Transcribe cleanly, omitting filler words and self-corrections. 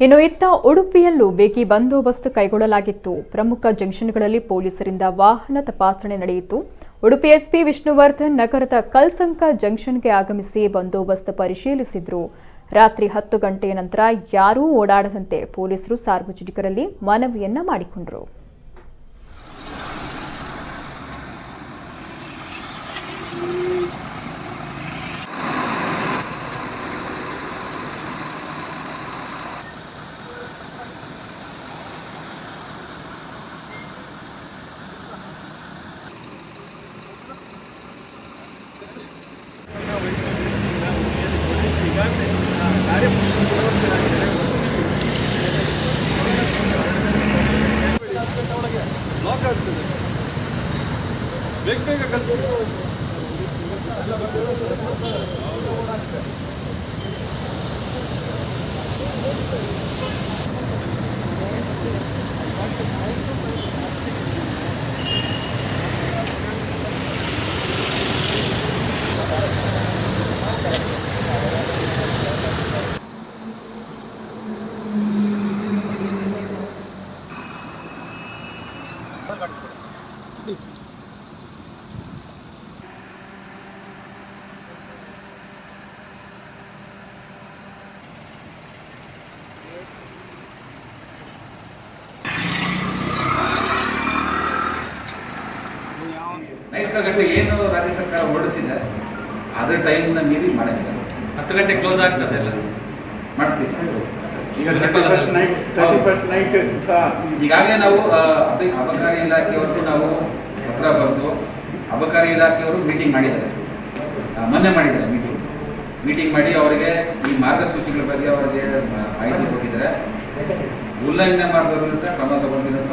ಇನ್ನು ಇತ್ತ ಉಡುಪಿಯಲ್ಲೂ ಬೇಗಿ ಬಂದೋಬಸ್ತ್ ಕೈಗೊಳ್ಳಲಾಗಿತ್ತು. ಪ್ರಮುಖ ಜಂಕ್ಷನ್ಗಳಲ್ಲಿ ಪೊಲೀಸರಿಂದ ವಾಹನ ತಪಾಸಣೆ ನಡೆಯಿತು. ಉಡುಪಿ ಎಸ್ಪಿ ವಿಷ್ಣುವರ್ಧನ್ ನಗರದ ಕಲ್ಸಂಕ ಜಂಕ್ಷನ್ಗೆ ಆಗಮಿಸಿ ಬಂದೋಬಸ್ತ್ ಪರಿಶೀಲಿಸಿದ್ರು. ರಾತ್ರಿ 10 ಗಂಟೆಯ ನಂತರ ಯಾರೂ ಓಡಾಡದಂತೆ ಪೊಲೀಸರು ಸಾರ್ವಜನಿಕರಲ್ಲಿ ಮನವಿಯನ್ನ ಮಾಡಿಕೊಂಡರು. ಬೇಗ ಕಲಿಸಿ ನೈಟ್ ಗಂಟೆ ಏನು ರಾಜ್ಯ ಸರ್ಕಾರ ಹೊರಡಿಸಿದೆ ಅದ್ರ ಟೈಮ್ನ ಮೀರಿ ಮಾಡಿಲ್ಲ. 10 ಗಂಟೆ ಕ್ಲೋಸ್ ಆಗ್ತದೆ ಎಲ್ಲ ಮಾಡಿಸ್ತೀವಿ. ಈಗಾಗಲೇ ನಾವು ಅಬಕಾರಿ ಇಲಾಖೆಯವ್ರದ್ದು ನಾವು ಪತ್ರ ಬರೆದು ಅಬಕಾರಿ ಇಲಾಖೆಯವರು ಮೀಟಿಂಗ್ ಮಾಡಿದ್ದಾರೆ. ಮೊನ್ನೆ ಮಾಡಿದ್ದಾರೆ ಮೀಟಿಂಗ್ ಮಾಡಿ ಅವರಿಗೆ ಈ ಮಾರ್ಗಸೂಚಿಗಳ ಬಗ್ಗೆ ಅವರಿಗೆ ಮಾಹಿತಿ ಕೊಟ್ಟಿದ್ದಾರೆ. ಉಲ್ಲಂಘನೆ ಮಾಡಿದವರ ವಿರುದ್ಧ ಕ್ರಮ ತಗೊಂಡಿರೋದು